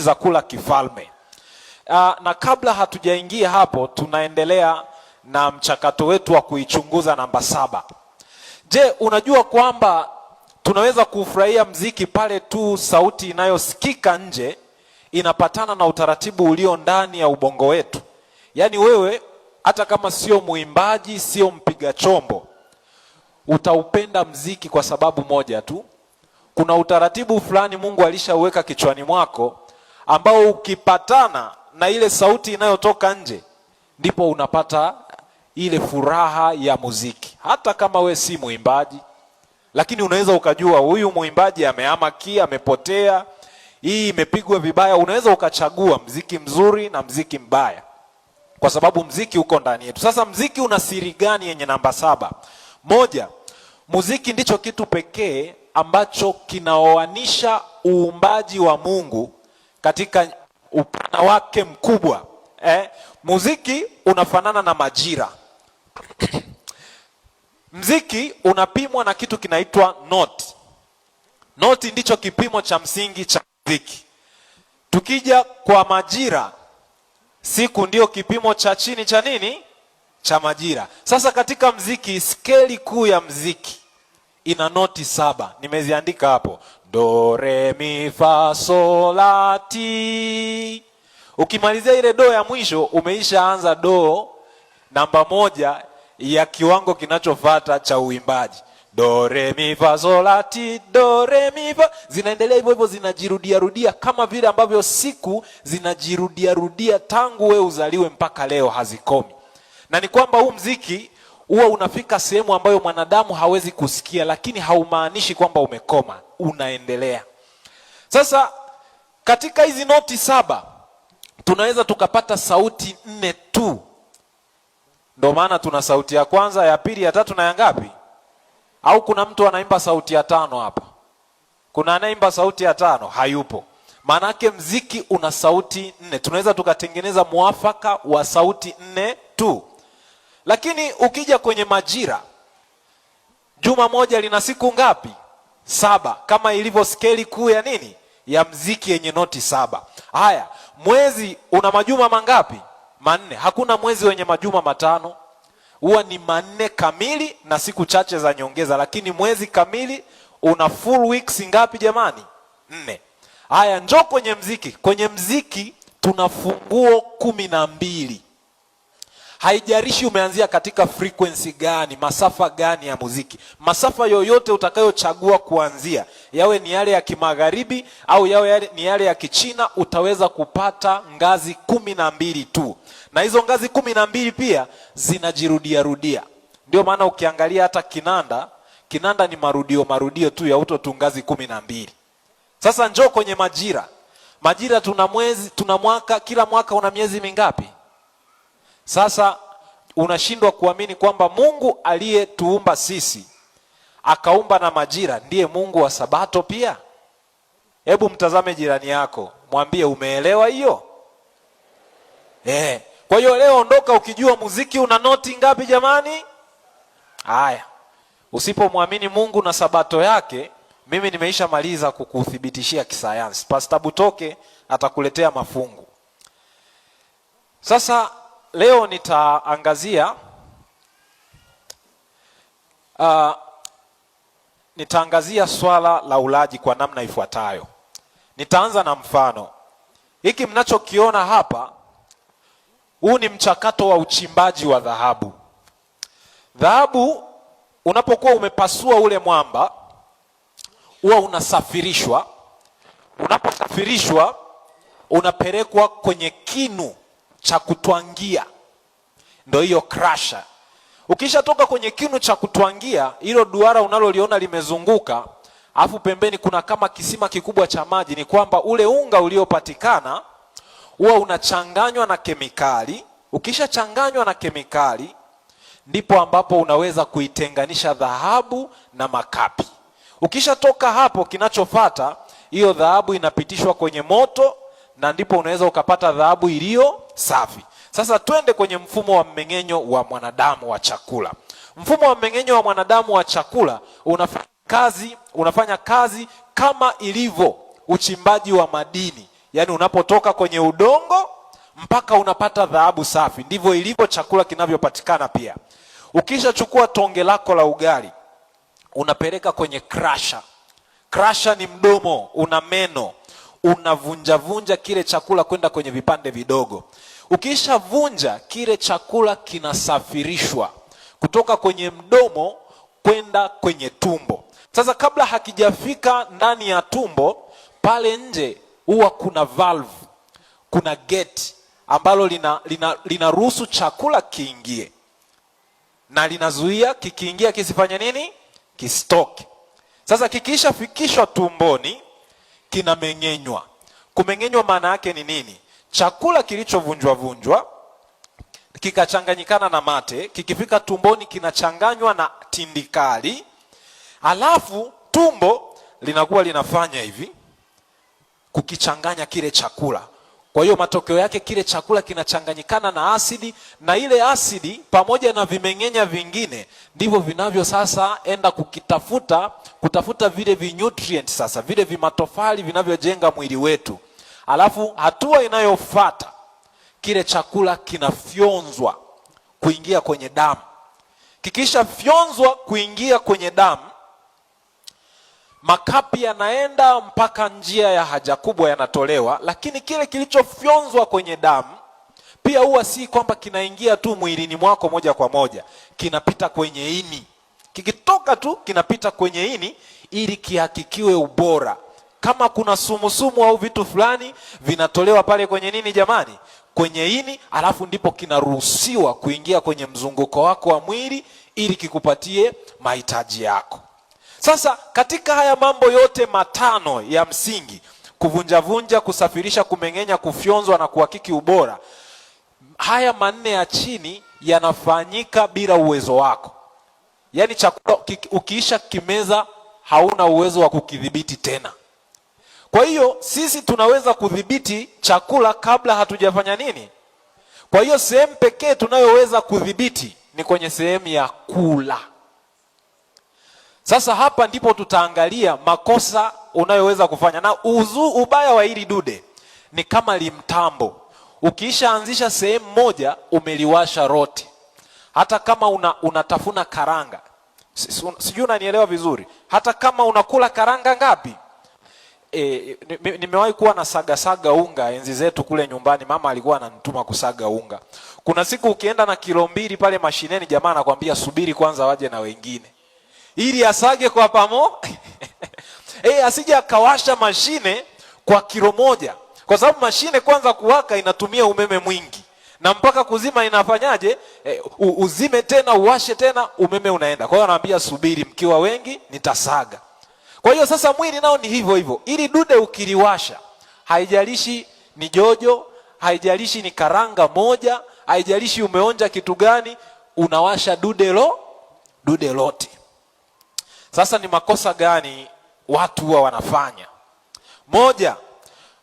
za kula kifalme. Na kabla hatujaingia hapo, tunaendelea na mchakato wetu wa kuichunguza namba 7. Je, unajua kwamba tunaweza kufurahia mziki pale tu sauti inayosikika nje inapatana na utaratibu ulio ndani ya ubongo wetu? Yaani wewe hata kama sio muimbaji, sio mpiga chombo, utaupenda mziki kwa sababu moja tu. Kuna utaratibu fulani Mungu alishauweka kichwani mwako ambao ukipatana na ile sauti inayotoka nje ndipo unapata ile furaha ya muziki. Hata kama we si muimbaji, lakini unaweza ukajua huyu muimbaji amehama kia, amepotea, hii imepigwa vibaya. Unaweza ukachagua mziki mzuri na mziki mbaya kwa sababu mziki uko ndani yetu. Sasa mziki una siri gani yenye namba 7? Moja, muziki ndicho kitu pekee ambacho kinaoanisha uumbaji wa Mungu katika upana wake mkubwa. Muziki unafanana na majira. Mziki unapimwa na kitu kinaitwa noti. Noti ndicho kipimo cha msingi cha muziki. Tukija kwa majira, siku ndio kipimo cha chini cha nini? Cha majira. Sasa katika mziki, skeli kuu ya mziki ina noti 7. Nimeziandika hapo: do, re, mi, fa, sol, la, ti. Ukimalizia ile do ya mwisho, umeisha anza do namba 1 ya kiwango kinachofuata cha uimbaji. Do, re, mi, fa, sol, la, ti, do, re, mi, fa. Zinaendelea hivyo hivyo, zinajirudia rudia kama vile ambavyo siku zinajirudia rudia tangu we uzaliwe mpaka leo, hazikomi. Na ni kwamba huu mziki huwa unafika sehemu ambayo mwanadamu hawezi kusikia, lakini haumaanishi kwamba umekoma, unaendelea. Sasa katika hizi noti 7 tunaweza tukapata sauti 4 tu. Ndio maana tuna sauti ya kwanza, ya pili, ya tatu na ya ngapi? Au kuna mtu anaimba sauti ya 5 hapa? Kuna anaimba sauti ya 5? Hayupo. Maana yake mziki una sauti 4. Tunaweza tukatengeneza muafaka wa sauti 4 tu. Lakini ukija kwenye majira, juma moja lina siku ngapi? 7, kama ilivyo skeli kuu ya nini? Ya mziki yenye noti 7. Haya, mwezi una majuma mangapi? 4. Hakuna mwezi wenye majuma 5. Huwa ni 4 kamili na siku chache za nyongeza, lakini mwezi kamili una full weeks ngapi jamani? 4. Haya, njoo kwenye mziki. Kwenye mziki tuna funguo 12. Haijarishi umeanzia katika frequency gani, masafa gani ya muziki. Masafa yoyote utakayochagua kuanzia, yawe ni yale ya kimagharibi au yawe ni yale ya kichina, utaweza kupata ngazi 12 tu. Na hizo ngazi 12 pia zinajirudia rudia. Ndio maana ukiangalia hata kinanda ni marudio tu ya uto tu ngazi 12. Sasa njoo kwenye majira. Majira tuna mwezi, tuna mwaka, kila mwaka una miezi mingapi? Sasa unashindwa kuamini kwamba Mungu aliyetuumba sisi akaumba na majira ndiye Mungu wa Sabato pia? Hebu mtazame jirani yako, mwambie umeelewa hiyo? Kwa hiyo leo ondoka ukijua muziki una noti ngapi jamani? Haya. Usipomwamini Mungu na Sabato yake, mimi nimeisha maliza kukuthibitishia kisayansi. Pastor Butoke atakuletea mafungu. Sasa leo nitaangazia swala la ulaji kwa namna ifuatayo. Nitaanza na mfano. Hiki mnachokiona hapa, huu ni mchakato wa uchimbaji wa dhahabu. Dhahabu unapokuwa umepasua ule mwamba, huwa unasafirishwa. Unaposafirishwa unapelekwa kwenye kinu cha kutwangia, ndio hiyo crusher. Ukishatoka kwenye kinu cha kutwangia, hilo duara unaloliona limezunguka, afu pembeni kuna kama kisima kikubwa cha maji, ni kwamba ule unga uliopatikana huwa unachanganywa na kemikali. Ukishachanganywa na kemikali, ndipo ambapo unaweza kuitenganisha dhahabu na makapi. Ukishatoka hapo, kinachofuata, hiyo dhahabu inapitishwa kwenye moto, na ndipo unaweza ukapata dhahabu iliyo safi. Sasa twende kwenye mfumo wa mmeng'enyo wa mwanadamu wa chakula. Mfumo wa mmeng'enyo wa mwanadamu wa chakula unafanya kazi kama ilivyo uchimbaji wa madini Yaani unapotoka kwenye udongo mpaka unapata dhahabu safi, ndivyo ilivyo chakula kinavyopatikana pia. Ukishachukua tonge lako la ugali unapeleka kwenye crusher. Crusher ni mdomo, una meno, unavunja vunja kile chakula kwenda kwenye vipande vidogo. Ukishavunja kile chakula kinasafirishwa kutoka kwenye mdomo kwenda kwenye tumbo. Sasa kabla hakijafika ndani ya tumbo, pale nje huwa kuna valve, kuna gate ambalo linaruhusu chakula kiingie, na linazuia kikiingia kisifanye nini? Kistoke. Sasa kikishafikishwa tumboni kinameng'enywa. Kumeng'enywa maana yake ni nini? Chakula kilichovunjwa vunjwa kikachanganyikana na mate, kikifika tumboni kinachanganywa na tindikali, alafu tumbo linakuwa linafanya hivi kukichanganya kile chakula. Kwa hiyo matokeo yake kile chakula kinachanganyikana na asidi, na ile asidi pamoja na vimeng'enya vingine ndivyo vinavyo sasa enda kutafuta vile vinutrients, sasa vile vimatofali vinavyojenga mwili wetu. Alafu hatua inayofuata kile chakula kinafyonzwa kuingia kwenye damu. Kikisha fyonzwa kuingia kwenye damu, makapi yanaenda mpaka njia ya haja kubwa yanatolewa, lakini kile kilichofyonzwa kwenye damu pia huwa si kwamba kinaingia tu mwilini mwako moja kwa moja, kinapita kwenye ini. Kikitoka tu kinapita kwenye ini ili kihakikiwe ubora. Kama kuna sumu au vitu fulani vinatolewa pale kwenye nini jamani? Kwenye ini, alafu ndipo kinaruhusiwa kuingia kwenye mzunguko wako wa mwili ili kikupatie mahitaji yako. Sasa katika haya mambo yote matano ya msingi, kuvunjavunja, kusafirisha, kumeng'enya, kufyonzwa na kuhakiki ubora, haya manne ya chini yanafanyika bila uwezo wako. Yaani chakula ukiisha kimeza hauna uwezo wa kukidhibiti tena. Kwa hiyo sisi tunaweza kudhibiti chakula kabla hatujafanya nini? Kwa hiyo sehemu pekee tunayoweza kudhibiti ni kwenye sehemu ya kula. Sasa hapa ndipo tutaangalia makosa unayoweza kufanya. Na ubaya wa hili dude ni kama limtambo. Ukiishaanzisha sehemu moja umeliwasha rote. Hata kama unatafuna karanga. Sijui unanielewa vizuri. Hata kama unakula karanga ngapi? Nimewahi kuwa na saga unga enzi zetu kule nyumbani, mama alikuwa ananituma kusaga unga. Kuna siku ukienda na kilo 2 pale mashineni, jamaa anakuambia subiri kwanza waje na wengine ili asage kwa pamoja. Asije akawasha mashine kwa kilo 1, kwa sababu mashine kwanza kuwaka inatumia umeme mwingi, na mpaka kuzima inafanyaje? Uzime tena uwashe tena, umeme unaenda. Kwa hiyo anaambia subiri, mkiwa wengi nitasaga. Kwa hiyo sasa mwili nao ni hivyo hivyo. Ili dude ukiliwasha, haijalishi ni jojo, haijalishi ni karanga moja, haijalishi umeonja kitu gani, unawasha dude lote. Sasa ni makosa gani watu huwa wanafanya? Moja,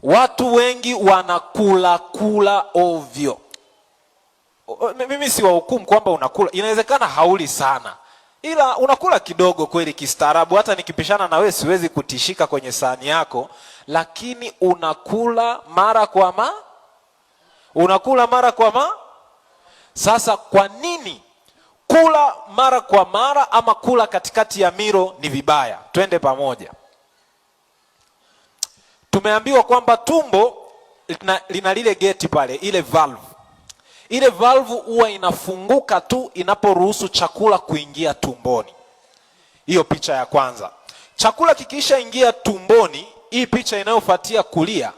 watu wengi wanakula ovyo. Mimi si wahukumu kwamba unakula, inawezekana hauli sana, ila unakula kidogo kweli kistaarabu. Hata nikipishana na wewe siwezi kutishika kwenye sahani yako, lakini unakula mara kwa mara. Sasa kwa nini kula mara kwa mara ama kula katikati ya milo ni vibaya? Twende pamoja. Tumeambiwa kwamba tumbo lina lile geti pale, ile valve. Ile valve huwa inafunguka tu inaporuhusu chakula kuingia tumboni. Hiyo picha ya kwanza. Chakula kikiisha ingia tumboni, hii picha inayofuatia kulia,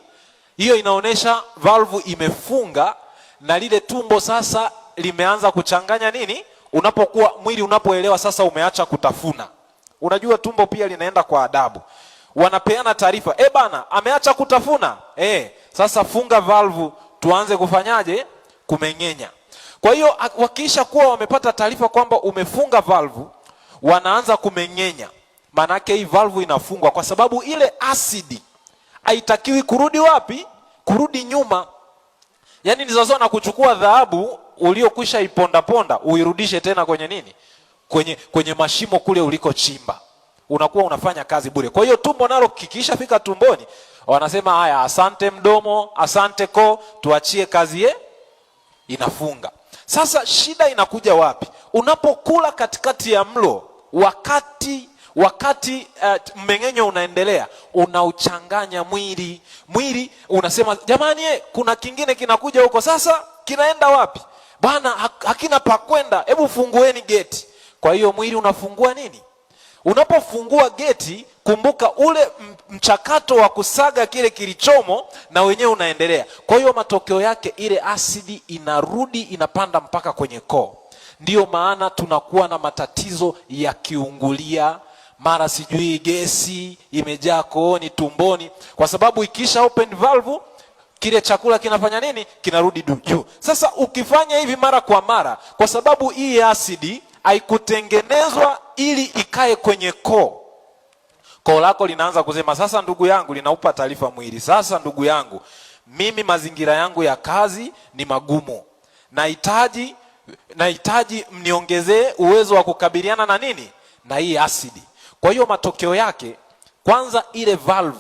hiyo inaonyesha valve imefunga na lile tumbo sasa limeanza kuchanganya nini? Mwili unapoelewa sasa umeacha kutafuna. Unajua tumbo pia linaenda kwa adabu. Wanapeana taarifa, bana ameacha kutafuna. Sasa funga valve tuanze kufanyaje? Kumeng'enya. Kwa hiyo wakiisha kuwa wamepata taarifa kwamba umefunga valve, wanaanza kumeng'enya. Maana yake hii valve inafungwa kwa sababu ile asidi haitakiwi kurudi wapi? Kurudi nyuma. Yaani ni sawa na kuchukua dhahabu uliokwisha iponda uirudishe tena kwenye nini? Kwenye mashimo kule uliko chimba. Unakuwa unafanya kazi bure. Kwa hiyo tumbo nalo kikiisha fika tumboni, wanasema haya, asante mdomo, asante koo, tuachie kazi inafunga. Sasa shida inakuja wapi? Unapokula katikati ya mlo, wakati mmeng'enyo unaendelea, unauchanganya mwili unasema jamani, kuna kingine kinakuja huko. Sasa kinaenda wapi bwana? Hakina pa kwenda, hebu fungueni geti. Kwa hiyo mwili unafungua nini? Unapofungua geti, kumbuka ule mchakato wa kusaga kile kilichomo na wenyewe unaendelea. Kwa hiyo matokeo yake ile asidi inarudi inapanda mpaka kwenye koo. Ndiyo maana tunakuwa na matatizo ya kiungulia, mara sijui gesi imejaa kooni, tumboni, kwa sababu ikisha open valve kile chakula kinafanya nini? Kinarudi juu. Sasa ukifanya hivi mara kwa mara, kwa sababu hii asidi haikutengenezwa ili ikae kwenye koo, koo lako linaanza kusema sasa, ndugu yangu, linaupa taarifa mwili, sasa ndugu yangu, mimi mazingira yangu ya kazi ni magumu, nahitaji mniongezee uwezo wa kukabiliana na nini? Na hii asidi. Kwa hiyo matokeo yake, kwanza ile valve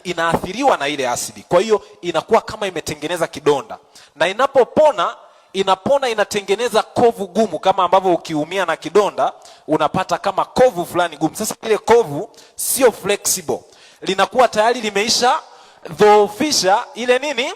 inaathiriwa na ile asidi. Kwa hiyo inakuwa kama imetengeneza kidonda, na inapopona inatengeneza kovu gumu, kama ambavyo ukiumia na kidonda unapata kama kovu fulani gumu. Sasa ile kovu sio flexible, linakuwa tayari limeisha dhoofisha ile nini,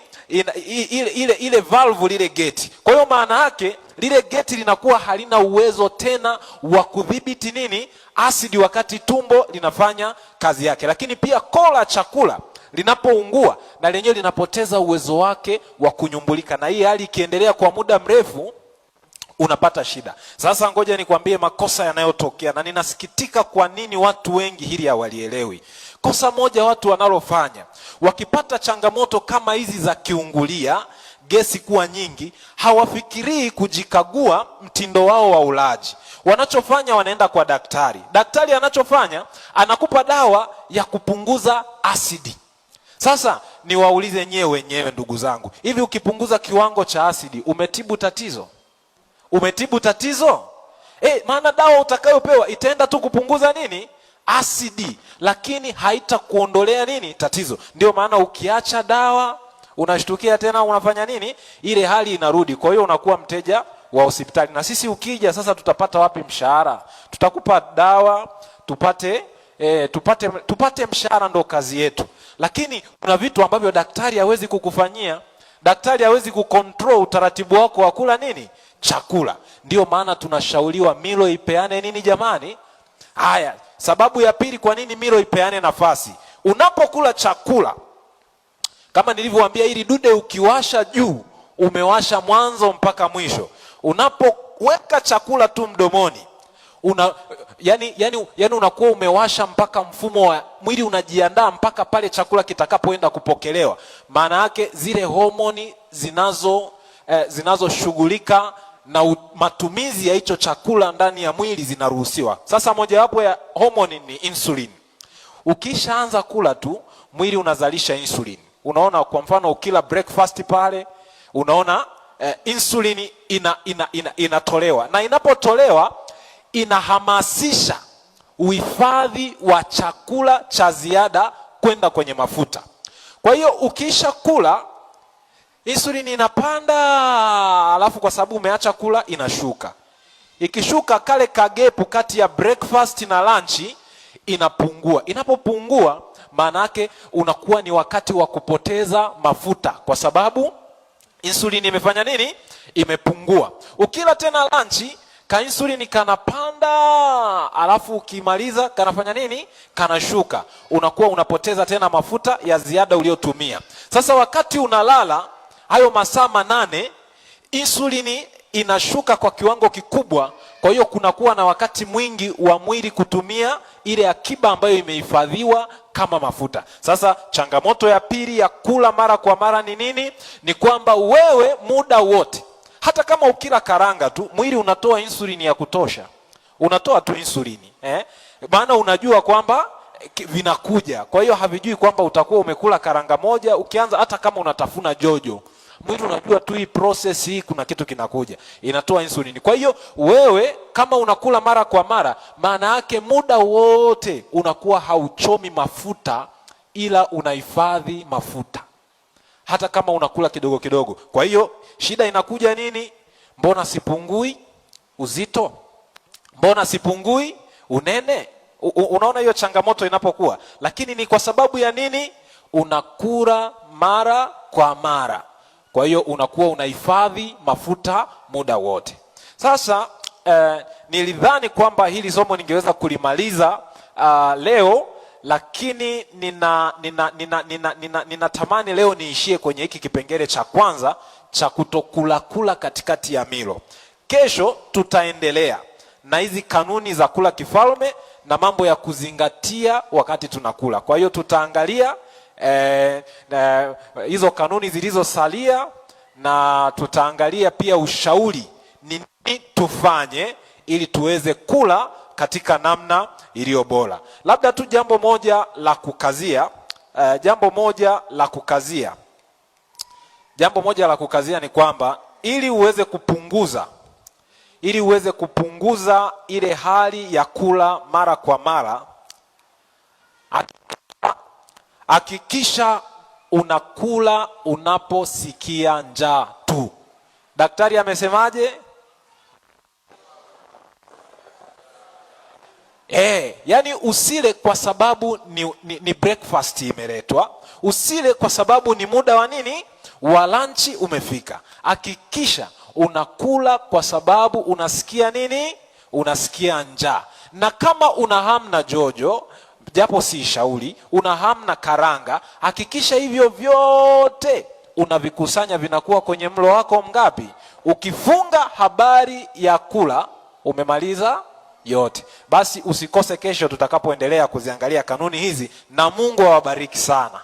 ile valve, lile geti. Kwa hiyo maana yake lile geti linakuwa halina uwezo tena wa kudhibiti nini, asidi, wakati tumbo linafanya kazi yake. Lakini pia koo la chakula linapoungua na lenyewe linapoteza uwezo wake wa kunyumbulika, na hii hali ikiendelea kwa muda mrefu unapata shida. Sasa ngoja nikwambie makosa yanayotokea, na ninasikitika kwa nini watu wengi hili hawalielewi. Kosa moja watu wanalofanya wakipata changamoto kama hizi za kiungulia, gesi kuwa nyingi, hawafikirii kujikagua mtindo wao wa ulaji. Wanachofanya, wanaenda kwa daktari. Daktari anachofanya, anakupa dawa ya kupunguza asidi. Sasa niwaulize wenyewe ndugu zangu, hivi ukipunguza kiwango cha asidi umetibu tatizo? Umetibu tatizo? Maana dawa utakayopewa itaenda tu kupunguza nini? Asidi, lakini haitakuondolea nini? Tatizo. Ndio maana ukiacha dawa unashtukia tena unafanya nini? Ile hali inarudi. Kwa hiyo unakuwa mteja wa hospitali. Na sisi ukija sasa, tutapata wapi mshahara? Tutakupa dawa tupate mshahara, ndo kazi yetu. Lakini kuna vitu ambavyo daktari hawezi kukufanyia. Daktari hawezi kucontrol utaratibu wako wa kula nini? Chakula. Ndio maana tunashauriwa milo ipeane nini jamani? Haya, sababu ya pili kwa nini milo ipeane nafasi. Unapokula chakula, kama nilivyowaambia, ili dude ukiwasha juu, umewasha mwanzo mpaka mwisho. Unapoweka chakula tu mdomoni, yani unakuwa umewasha mpaka mfumo wa mwili unajiandaa mpaka pale chakula kitakapoenda kupokelewa. Maana yake zile homoni zinazoshughulika na matumizi ya hicho chakula ndani ya mwili zinaruhusiwa. Sasa mojawapo ya homoni ni insulin. Ukishaanza kula tu, mwili unazalisha insulin. Unaona, kwa mfano ukila breakfast pale, unaona insulin inatolewa, na inapotolewa inahamasisha uhifadhi wa chakula cha ziada kwenda kwenye mafuta. Kwa hiyo ukisha kula, insulin inapanda, alafu kwa sababu umeacha kula inashuka. Ikishuka, kale kagepu kati ya breakfast na lunch inapungua. Inapopungua, maana yake unakuwa ni wakati wa kupoteza mafuta, kwa sababu insulin imefanya nini? Imepungua. Ukila tena lunch, ka insulin kanapanda, alafu ukimaliza kanafanya nini? Kanashuka. Unakuwa unapoteza tena mafuta ya ziada uliotumia. Sasa wakati unalala hayo masaa 8, insulini inashuka kwa kiwango kikubwa. Kwa hiyo kunakuwa na wakati mwingi wa mwili kutumia ile akiba ambayo imehifadhiwa kama mafuta. Sasa changamoto ya pili ya kula mara kwa mara ni nini? Ni kwamba wewe muda wote, hata kama ukila karanga tu, mwili unatoa insulini ya kutosha. Unatoa tu insulini. Maana unajua kwamba vinakuja. Kwa hiyo havijui kwamba utakuwa umekula karanga moja, ukianza hata kama unatafuna jojo, Mwili unajua tu hii process hii kuna kitu kinakuja, inatoa insulini. Kwa hiyo wewe kama unakula mara kwa mara, maana yake muda wote unakuwa hauchomi mafuta, ila unahifadhi mafuta hata kama unakula kidogo kidogo. Kwa hiyo shida inakuja nini? Mbona sipungui uzito? Mbona sipungui unene? Unaona hiyo changamoto inapokuwa, lakini ni kwa sababu ya nini? Unakula mara kwa mara, kwa hiyo unakuwa unahifadhi mafuta muda wote. Sasa nilidhani kwamba hili somo ningeweza kulimaliza leo, lakini ninatamani leo niishie kwenye hiki kipengele cha kwanza cha kutokula katikati ya milo. Kesho tutaendelea na hizi kanuni za kula kifalme na mambo ya kuzingatia wakati tunakula. Kwa hiyo tutaangalia hizo kanuni zilizosalia, na tutaangalia pia ushauri ni nini tufanye ili tuweze kula katika namna iliyo bora. Labda tu jambo moja la kukazia ni kwamba ili uweze kupunguza ile hali ya kula mara kwa mara, hakikisha unakula unaposikia njaa tu. Daktari amesemaje? Yani usile kwa sababu ni breakfast imeletwa, usile kwa sababu ni muda wa nini, wa lunch umefika. Hakikisha unakula kwa sababu unasikia nini? Unasikia njaa. Na kama una hamu na jojo, japo si shauri, una hamu na karanga, hakikisha hivyo vyote unavikusanya, vinakuwa kwenye mlo wako mgapi. Ukifunga habari ya kula, umemaliza yote. Basi usikose kesho tutakapoendelea kuziangalia kanuni hizi, na Mungu awabariki sana.